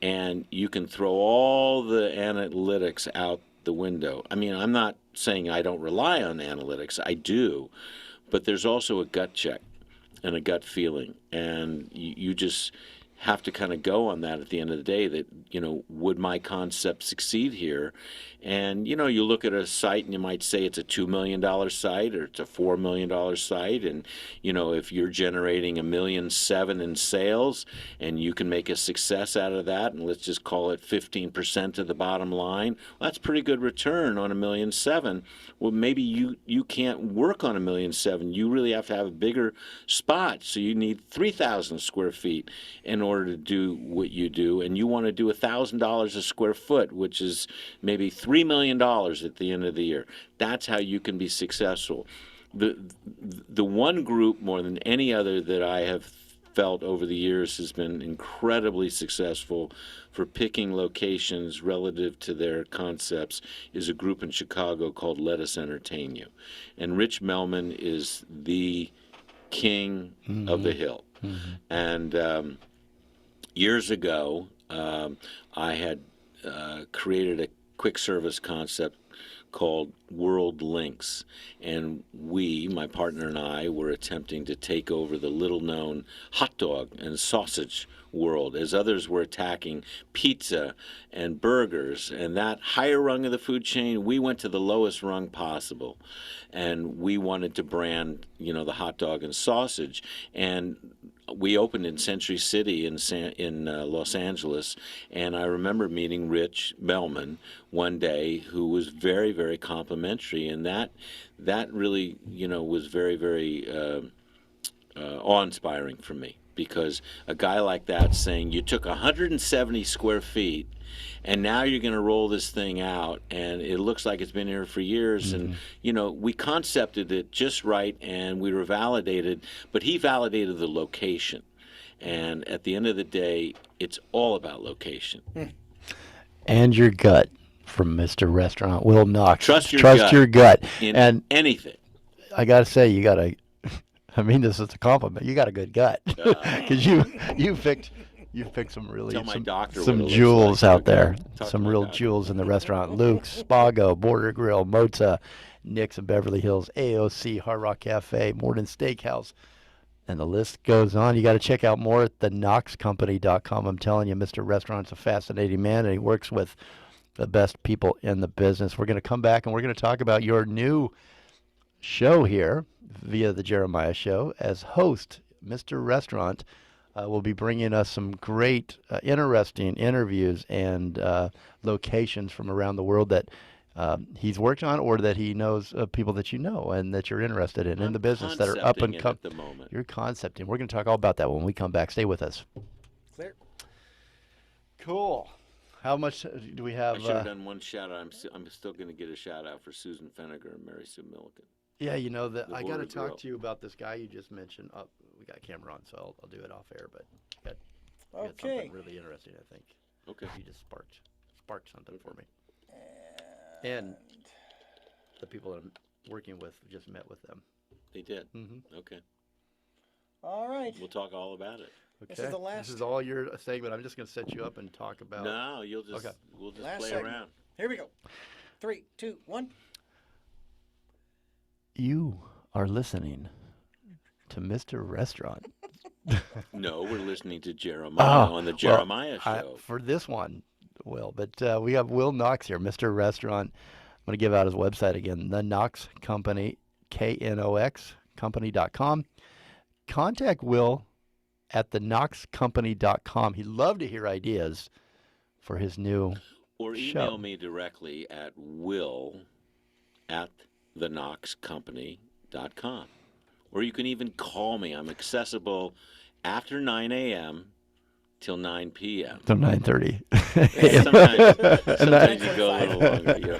C: and you can throw all the analytics out the window. I mean, I'm not saying I don't rely on analytics. I do, but there's also a gut check and a gut feeling, and you just have to kind of go on that at the end of the day, that, would my concept succeed here? And, you look at a site and you might say it's a $2 million site, or it's a $4 million site. And, if you're generating $1.7 million in sales and you can make a success out of that, and let's just call it 15% of the bottom line, well, that's pretty good return on $1.7 million. Well, maybe you can't work on $1.7 million. You really have to have a bigger spot. So you need 3,000 square feet in order to do what you do, and you want to do $1,000 a square foot, which is maybe $3 million at the end of the year. That's how you can be successful. The one group more than any other that I have felt over the years has been incredibly successful for picking locations relative to their concepts is a group in Chicago called Let Us Entertain You. And Rich Melman is the king of the hill. And years ago, I had created a quick service concept called World Links. And we, my partner and I, were attempting to take over the little-known hot dog and sausage world, as others were attacking pizza and burgers and that higher rung of the food chain. We went to the lowest rung possible, and we wanted to brand, the hot dog and sausage. And we opened in Century City in Los Angeles, and I remember meeting Rich Bellman one day, who was very, very complimentary, and that really, was very, very awe-inspiring for me, because a guy like that saying, you took 170 square feet and now you're going to roll this thing out, and it looks like it's been here for years. And we concepted it just right, and we were validated, but he validated the location. And at the end of the day, it's all about location.
B: And your gut, from Mr. Restaurant Will Knox.
C: Trust
B: your gut
C: in
B: and
C: anything.
B: I gotta say, you gotta. I mean this as a compliment. You got a good gut, because you picked some really
C: Tell my doctor
B: some
C: what it looks
B: jewels
C: like.
B: out there.
C: Talk to
B: Some
C: my
B: real
C: doctor.
B: jewels in the restaurant. Luke's, Spago, Border Grill, Mozza, Nick's in Beverly Hills, A.O.C, Hard Rock Cafe, Morton Steakhouse, and the list goes on. You got to check out more at the knoxcompany.com. I'm telling you, Mr. Restaurant's a fascinating man, and he works with the best people in the business. We're going to come back and we're going to talk about your new show here via the Jeremiah Show. As host, Mr. Restaurant will be bringing us some great, interesting interviews and locations from around the world that he's worked on, or that he knows people that you know and that you're interested in the business, that are up and
C: Concepting it
B: coming.
C: at the moment.
B: You're concepting. We're going to talk all about that when we come back. Stay with us.
A: Clear.
B: Cool. How much do we have?
C: I should have done one shout out. I'm still going to get a shout out for Susan Feniger and Mary Sue Milliken.
B: Yeah,
C: The
B: I got to
C: Border
B: talk
C: Grill.
B: to you about this guy you just mentioned. Oh, we got a camera on, so I'll do it off air. But you got
A: Okay.
B: something really interesting, I think.
C: Okay.
B: You just sparked something for me. And the people that I'm working with, just met with them.
C: They did.
B: Mm-hmm.
C: Okay.
A: All right.
C: We'll talk all about it.
B: Okay.
A: This is the last.
B: This is all your segment. I'm just going to set you up and talk about.
C: No, you'll just
B: Okay.
C: we'll just
A: Last
C: play
A: segment.
C: around.
A: Here we go. 3, 2, 1.
B: You are listening to Mr. Restaurant.
C: No, we're listening to Jeremiah on the Jeremiah
B: Well,
C: Show.
B: for this one, Will, but we have Will Knox here, Mr. Restaurant. I'm going to give out his website again, the Knox Company, KNOX company.com. Contact Will at the knoxcompany.com. He'd love to hear ideas for his new
C: Or
B: show.
C: email me directly at will@theknoxcompany.com. Or you can even call me. I'm accessible after 9 a.m. till 9 p.m.
B: till 9:30.
C: Sometimes you go a little longer.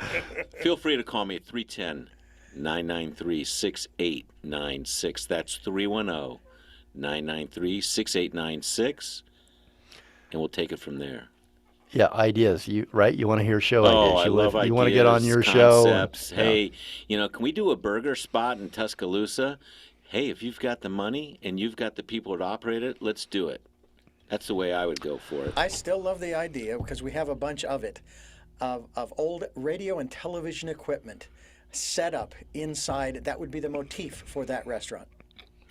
C: Feel free to call me at 310-993-6896. That's 310-993-6896. And we'll take it from there.
B: Yeah, ideas. You want to hear show
C: Oh,
B: ideas.
C: I
B: You
C: love ideas.
B: You want to get on your show.
C: Concepts.
B: Yeah.
C: Hey, can we do a burger spot in Tuscaloosa? Hey, if you've got the money and you've got the people that operate it, let's do it. That's the way I would go for it.
A: I still love the idea, because we have a bunch of it, of old radio and television equipment set up inside. That would be the motif for that restaurant.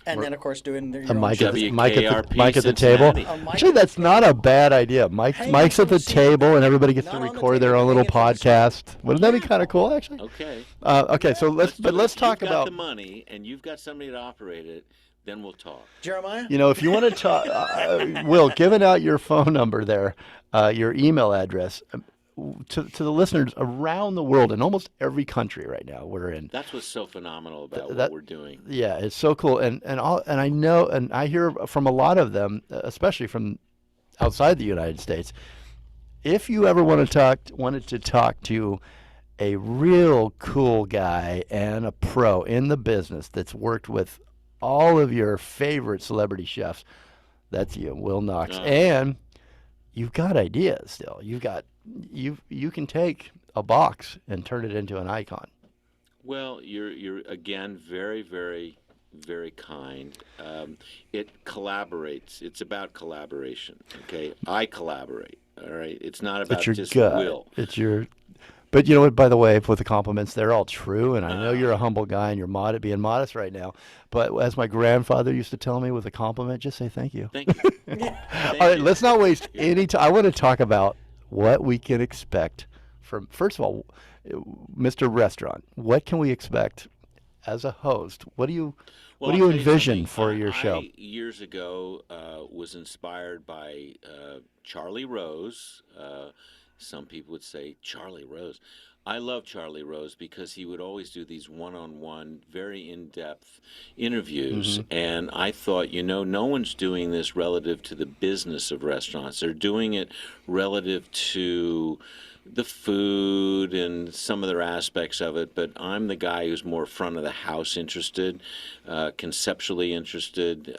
A: And then, of course, doing your
B: A
A: own
B: mic at the,
A: shows.
C: WKRP
B: mic at the table.
C: Cincinnati.
A: A mic
B: Actually,
A: at
B: that's
A: the
B: not a bad idea. Mike's
A: Hang it from
B: at the
A: the ceiling.
B: table, and everybody gets to
A: Not on the
B: record their
A: table,
B: own
A: hang
B: little
A: it from the ceiling.
B: podcast. Wouldn't that be kind of cool, actually?
C: Okay.
B: Okay, so let's
C: do it.
B: talk
C: You've got
B: about.
C: the money and you've got somebody to operate it, then we'll talk.
A: Jeremiah?
B: If you want to talk, Will, giving out your phone number there, your email address, to the listeners around the world, in almost every country right now we're in.
C: That's what's so phenomenal about
B: that-
C: what we're doing.
B: Yeah, it's so cool, and I know, and I hear from a lot of them, especially from outside the United States. If you ever wanted to talk to a real cool guy and a pro in the business that's worked with all of your favorite celebrity chefs, that's you, Will Knox,
C: Oh.
B: and you've got ideas still. You can take a box and turn it into an icon.
C: Well, you're again very, very, very kind. It collaborates. It's about collaboration. Okay, I collaborate. All right. It's not about
B: It's your
C: just
B: gut.
C: Will.
B: It's your But you know what, by the way, with the compliments, they're all true, and I know you're a humble guy and you're being modest right now. But as my grandfather used to tell me with a compliment, just say thank you.
C: Thank you.
B: All
C: Thank
B: right,
C: you.
B: let's not waste any time. I want to talk about what we can expect from, first of all, Mr. Restaurant. What can we expect as a host? What do you
C: Well,
B: what do
C: I'll
B: you
C: tell you
B: envision
C: something.
B: for your show?
C: I years ago was inspired by Charlie Rose. Some people would say Charlie Rose. I love Charlie Rose because he would always do these one-on-one, very in-depth interviews. And I thought, no one's doing this relative to the business of restaurants. They're doing it relative to the food and some other aspects of it, but I'm the guy who's more front of the house interested, conceptually interested,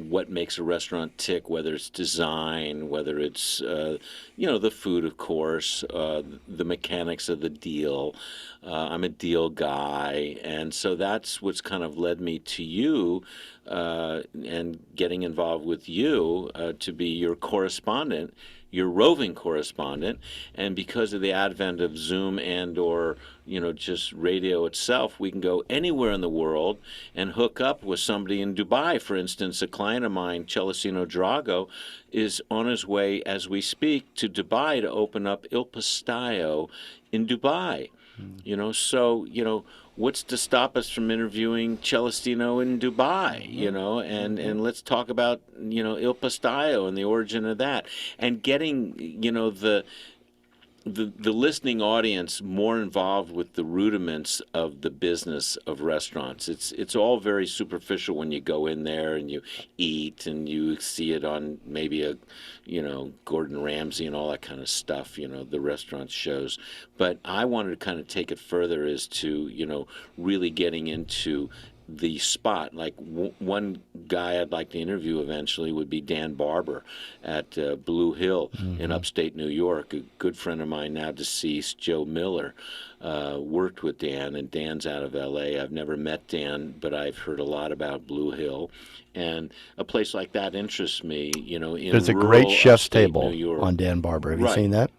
C: what makes a restaurant tick, whether it's design, whether it's, the food, of course, the mechanics of the deal. I'm a deal guy, and so that's what's kind of led me to you and getting involved with you to be your correspondent, your roving correspondent. And because of the advent of Zoom and or just radio itself, we can go anywhere in the world and hook up with somebody in Dubai. For instance, a client of mine, Celestino Drago, is on his way as we speak to Dubai to open up Il Pastaio in Dubai. What's to stop us from interviewing Celestino in Dubai, and let's talk about, Il Pastaio and the origin of that, and getting, the listening audience more involved with the rudiments of the business of restaurants. It's all very superficial when you go in there and you eat and you see it on maybe a Gordon Ramsay and all that kind of stuff, the restaurant shows. But I wanted to kind of take it further as to really getting into the spot. Like one guy I'd like to interview eventually would be Dan Barber at Blue Hill in upstate New York. A good friend of mine, now deceased, Joe Miller, worked with Dan, and Dan's out of L.A. I've never met Dan, but I've heard a lot about Blue Hill. And a place like that interests me, in
B: There's a
C: rural
B: great chef's
C: upstate
B: table
C: New York.
B: on Dan Barber. Have you
C: Right.
B: seen that?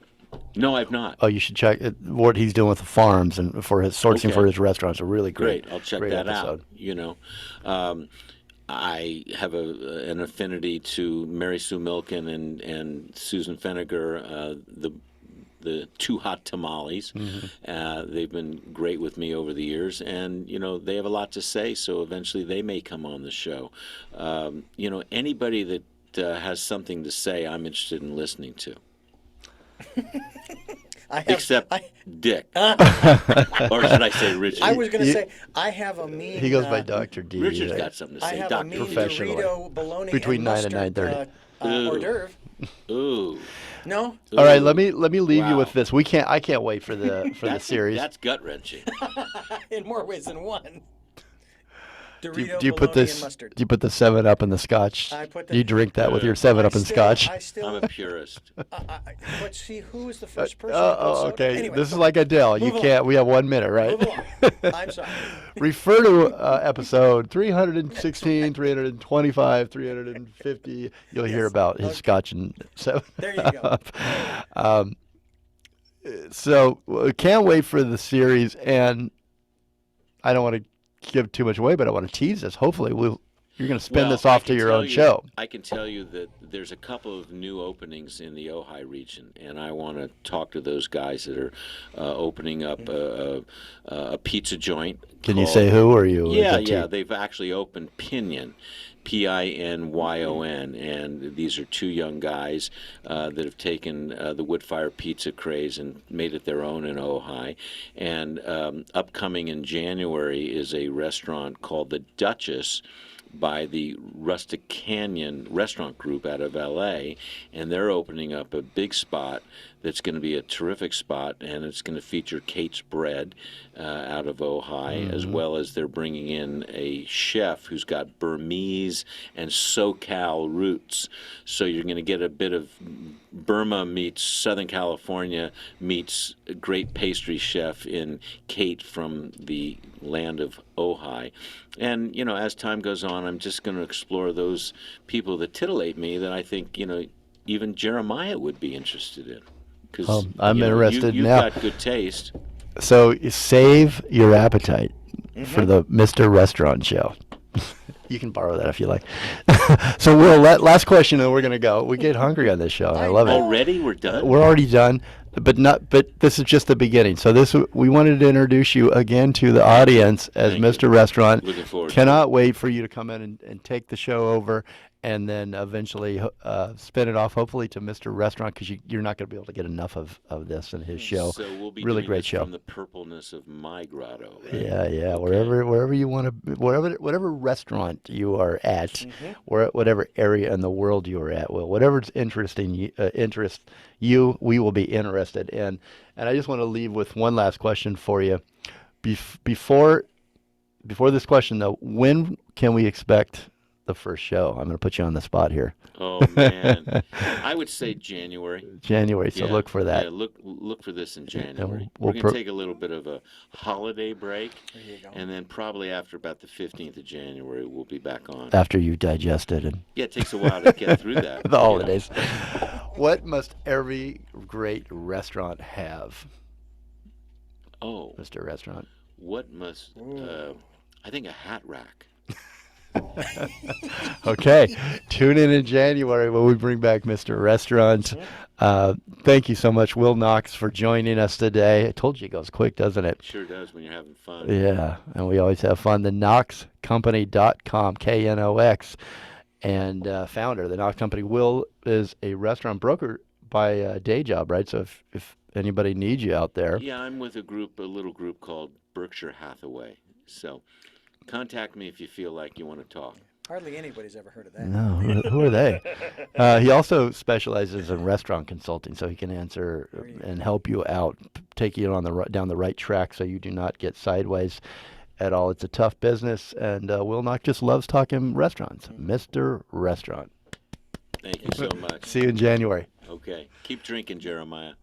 C: No, I've not.
B: Oh, you should check it, what he's doing with the farms and for his sourcing
C: Okay.
B: for his restaurants. A really
C: Great.
B: great.
C: I'll check
B: great
C: that
B: episode.
C: out. I have an affinity to Mary Sue Milken and Susan Feniger, the Two Hot Tamales. They've been great with me over the years, and they have a lot to say. So eventually, they may come on the show. Anybody that has something to say, I'm interested in listening to. Except Dick. Or should I say Richard?
A: I was going to say, I have a mean...
B: He goes by Dr. D.
C: Richard's got something to
A: I
C: say.
A: have a
C: Dr.
A: mean
B: Professionally.
A: Dorito, bologna,
B: Between
A: and
B: 9 and
A: mustard,
B: 9:30.
A: hors d'oeuvre.
C: Ooh.
A: No?
B: All right,
C: Ooh.
B: let me leave you
C: Wow.
B: with this. I can't wait for the series.
C: That's gut-wrenching.
A: In more ways than one.
B: Do
A: Dorito,
B: you put
A: bologna, and
B: this?
A: mustard.
B: Do you put the 7-Up in the scotch?
A: I put
B: Do you drink that with your
C: I
B: 7-Up and scotch?
A: I still...
C: I'm a purist.
A: but see, who is the first person? to put soda?
B: Okay.
A: Anyway,
B: This is like Adele. You
A: Move
B: can't. We have 1 minute, right?
A: Move along. I'm sorry.
B: Refer to episode 316, 325, 350. You'll hear about his scotch and 7.
A: There you go.
B: So can't wait for the series, and I don't want to give too much away, but I want to tease this. Hopefully, you're going to spin this off to your own show.
C: I can tell you that there's a couple of new openings in the Ojai region, and I want to talk to those guys that are opening up a pizza joint.
B: Can you
C: called-
B: say who, or you?
C: Yeah. They've actually opened Pinyon, Pinyon, and these are two young guys that have taken the wood fire pizza craze and made it their own in Ojai. And upcoming in January is a restaurant called the Duchess by the Rustic Canyon Restaurant Group out of L.A., and they're opening up a big spot that's going to be a terrific spot, and it's going to feature Kate's Bread out of Ojai, as well as they're bringing in a chef who's got Burmese and SoCal roots. So you're going to get a bit of Burma meets Southern California meets a great pastry chef in Kate from the land of Ojai. And, as time goes on, I'm just going to explore those people that titillate me that I think, even Jeremiah would be interested in. because
B: I'm interested
C: you've
B: now.
C: got good taste.
B: So save your appetite for the Mr. Restaurant Show. You can borrow that if you like. So, Will, last question, and we're going to go. We get hungry on this show, and I love it.
C: Already, we're done.
B: We're already done, but this is just the beginning. So we wanted to introduce you again to the audience as
C: Thank
B: Mr.
C: you.
B: Restaurant.
C: Looking forward to
B: Cannot wait for you to come in and take the show over, and then eventually spin it off, hopefully, to Mr. Restaurant, because you're not going to be able to get enough of this and his show.
C: So we'll be
B: really
C: doing
B: great
C: this
B: show.
C: from the purpleness of my grotto. Right?
B: Yeah.
C: Okay.
B: Wherever you want to, whatever restaurant you are at, whatever area in the world you are at, well, whatever's interests you, we will be interested in. And I just want to leave with one last question for you. Before this question though, when can we expect the first show? I'm going to put you on the spot here.
C: Oh man, I would say January.
B: January. So look for that.
C: Yeah, look for this in January.
B: we'll
C: We're gonna take a little bit of a holiday break, and then probably after about the 15th of January, we'll be back on.
B: After you've digested and
C: Yeah, it takes a while to get through that.
B: the holidays. What must every great restaurant have?
C: Oh,
B: Mr. Restaurant.
C: what must? I think a hat rack.
B: Okay, tune in January when we bring back Mr. Restaurant. Thank you so much, Will Knox, for joining us today. I told you it goes quick, doesn't it?
C: Sure does when you're having fun.
A: Yeah,
B: and we always have fun. The KnoxCompany.com, Knox, and founder. The Knox Company. Will is a restaurant broker by day job, right? So if anybody needs you out there.
C: Yeah, I'm with a little group called Berkshire Hathaway. So contact me if you feel like you want to talk.
A: Hardly anybody's ever heard of that.
B: No, who are they? He also specializes in restaurant consulting, so he can answer and help you out, take you down the right track so you do not get sideways at all. It's a tough business, and Will Knox just loves talking restaurants. Mr. Restaurant.
C: Thank you so much.
B: See you in January.
C: Okay. Keep drinking, Jeremiah.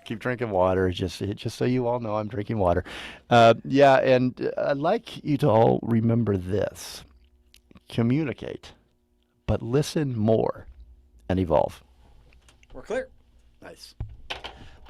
B: Keep drinking water. Just so you all know, I'm drinking water. And I'd like you to all remember this. Communicate, but listen more and evolve.
A: We're clear.
B: Nice.